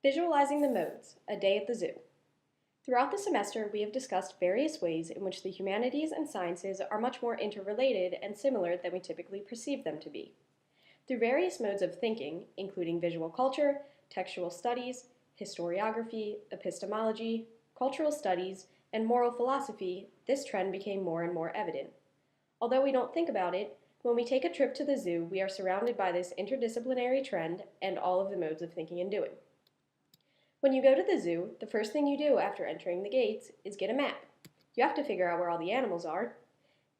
Visualizing the Modes, A Day at the Zoo. Throughout the semester, we have discussed various ways in which the humanities and sciences are much more interrelated and similar than we typically perceive them to be. Through various modes of thinking, including visual culture, textual studies, historiography, epistemology, cultural studies, and moral philosophy, this trend became more and more evident. Although we don't think about it, when we take a trip to the zoo, we are surrounded by this interdisciplinary trend and all of the modes of thinking and doing. When you go to the zoo, the first thing you do after entering the gates is get a map. You have to figure out where all the animals are.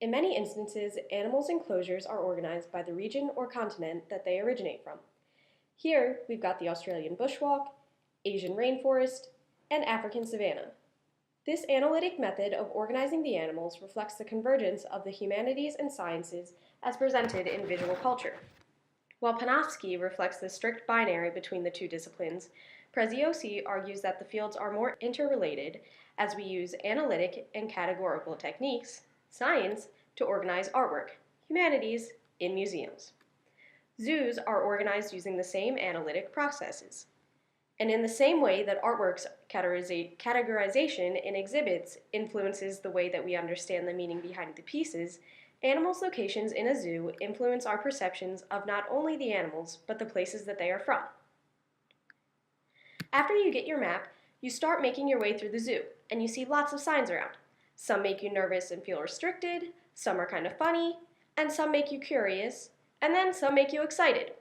In many instances, animals' enclosures are organized by the region or continent that they originate from. Here, we've got the Australian bushwalk, Asian rainforest, and African savanna. This analytic method of organizing the animals reflects the convergence of the humanities and sciences as presented in visual culture. While Panofsky reflects the strict binary between the two disciplines, Preziosi argues that the fields are more interrelated as we use analytic and categorical techniques, science, to organize artwork, humanities, in museums. Zoos are organized using the same analytic processes. And in the same way that artwork's categorization in exhibits influences the way that we understand the meaning behind the pieces, animals' locations in a zoo influence our perceptions of not only the animals, but the places that they are from. After you get your map, you start making your way through the zoo, and you see lots of signs around. Some make you nervous and feel restricted, some are kind of funny, and some make you curious, and then some make you excited.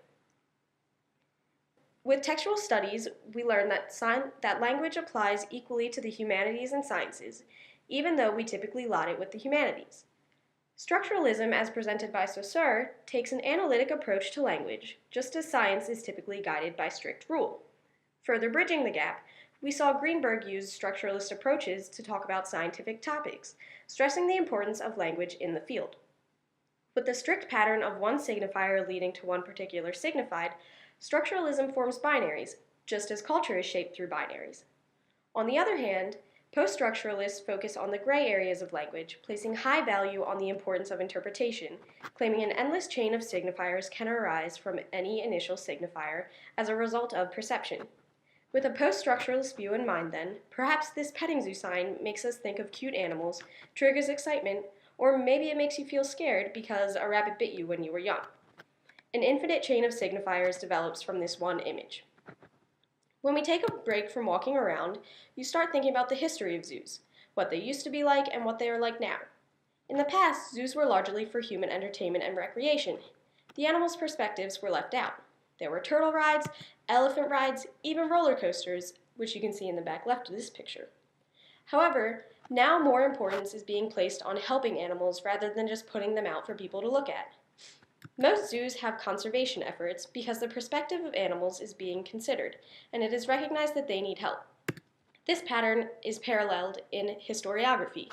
With textual studies, we learn that language applies equally to the humanities and sciences, even though we typically lot it with the humanities. Structuralism, as presented by Saussure, takes an analytic approach to language, just as science is typically guided by strict rule. Further bridging the gap, we saw Greenberg use structuralist approaches to talk about scientific topics, stressing the importance of language in the field. With the strict pattern of one signifier leading to one particular signified, structuralism forms binaries, just as culture is shaped through binaries. On the other hand, post-structuralists focus on the gray areas of language, placing high value on the importance of interpretation, claiming an endless chain of signifiers can arise from any initial signifier as a result of perception. With a post-structuralist view in mind, then, perhaps this petting zoo sign makes us think of cute animals, triggers excitement, or maybe it makes you feel scared because a rabbit bit you when you were young. An infinite chain of signifiers develops from this one image. When we take a break from walking around, you start thinking about the history of zoos, what they used to be like and what they are like now. In the past, zoos were largely for human entertainment and recreation. The animals' perspectives were left out. There were turtle rides, elephant rides, even roller coasters, which you can see in the back left of this picture. However, now more importance is being placed on helping animals rather than just putting them out for people to look at. Most zoos have conservation efforts because the perspective of animals is being considered, and it is recognized that they need help. This pattern is paralleled in historiography.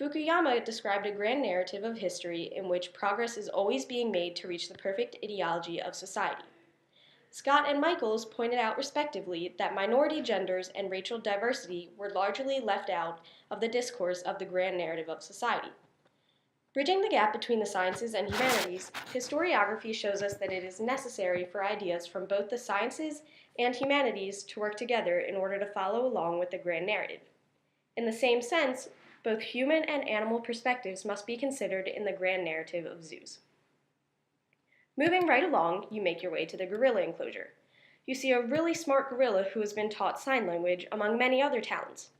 Fukuyama described a grand narrative of history in which progress is always being made to reach the perfect ideology of society. Scott and Michaels pointed out respectively that minority genders and racial diversity were largely left out of the discourse of the grand narrative of society. Bridging the gap between the sciences and humanities, historiography shows us that it is necessary for ideas from both the sciences and humanities to work together in order to follow along with the grand narrative. In the same sense, both human and animal perspectives must be considered in the grand narrative of zoos. Moving right along, you make your way to the gorilla enclosure. You see a really smart gorilla who has been taught sign language among many other talents.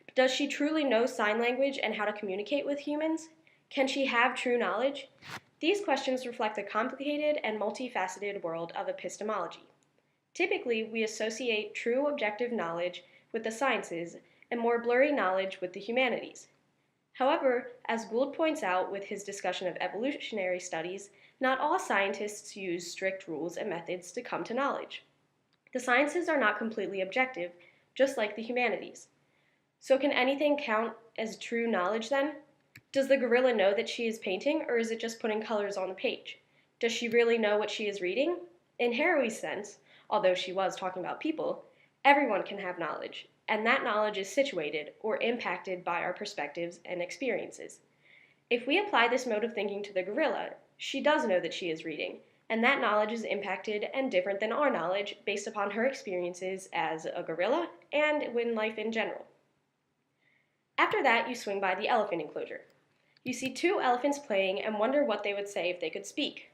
But does she truly know sign language and how to communicate with humans? Can she have true knowledge? These questions reflect a complicated and multifaceted world of epistemology. Typically, we associate true objective knowledge with the sciences and more blurry knowledge with the humanities. However, as Gould points out with his discussion of evolutionary studies, not all scientists use strict rules and methods to come to knowledge. The sciences are not completely objective, just like the humanities. So can anything count as true knowledge then? Does the gorilla know that she is painting, or is it just putting colors on the page? Does she really know what she is reading? In Haraway's sense, although she was talking about people, everyone can have knowledge, and that knowledge is situated or impacted by our perspectives and experiences. If we apply this mode of thinking to the gorilla, she does know that she is reading, and that knowledge is impacted and different than our knowledge based upon her experiences as a gorilla and in life in general. After that, you swing by the elephant enclosure. You see two elephants playing and wonder what they would say if they could speak.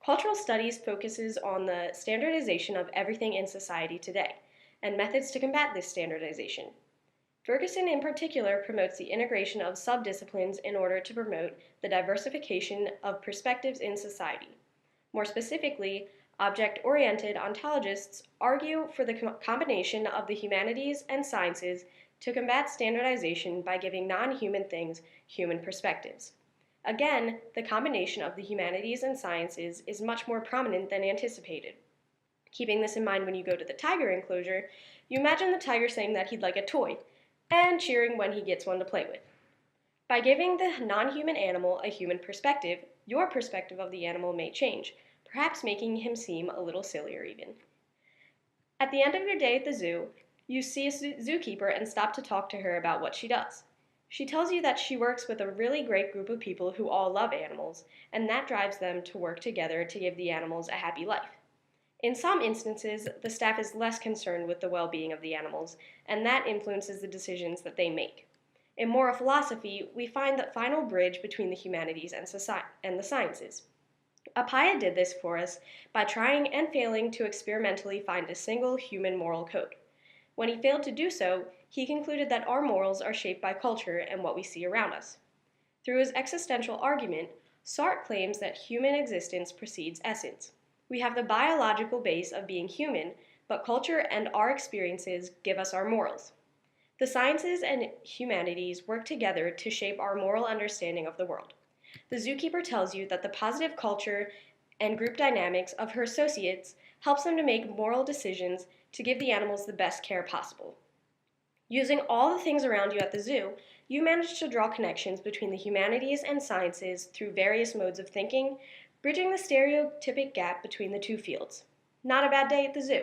Cultural studies focuses on the standardization of everything in society today and methods to combat this standardization. Ferguson in particular promotes the integration of subdisciplines in order to promote the diversification of perspectives in society. More specifically, object-oriented ontologists argue for the combination of the humanities and sciences to combat standardization by giving non-human things human perspectives. Again, the combination of the humanities and sciences is much more prominent than anticipated. Keeping this in mind when you go to the tiger enclosure, you imagine the tiger saying that he'd like a toy, and cheering when he gets one to play with. By giving the non-human animal a human perspective, your perspective of the animal may change, perhaps making him seem a little sillier even. At the end of your day at the zoo, you see a zookeeper and stop to talk to her about what she does. She tells you that she works with a really great group of people who all love animals, and that drives them to work together to give the animals a happy life. In some instances, the staff is less concerned with the well-being of the animals, and that influences the decisions that they make. In moral philosophy, we find the final bridge between the humanities and the sciences. Appiah did this for us by trying and failing to experimentally find a single human moral code. When he failed to do so, he concluded that our morals are shaped by culture and what we see around us. Through his existential argument, Sartre claims that human existence precedes essence. We have the biological base of being human, but culture and our experiences give us our morals. The sciences and humanities work together to shape our moral understanding of the world. The zookeeper tells you that the positive culture and group dynamics of her associates helps them to make moral decisions to give the animals the best care possible. Using all the things around you at the zoo, you manage to draw connections between the humanities and sciences through various modes of thinking, bridging the stereotypic gap between the two fields. Not a bad day at the zoo.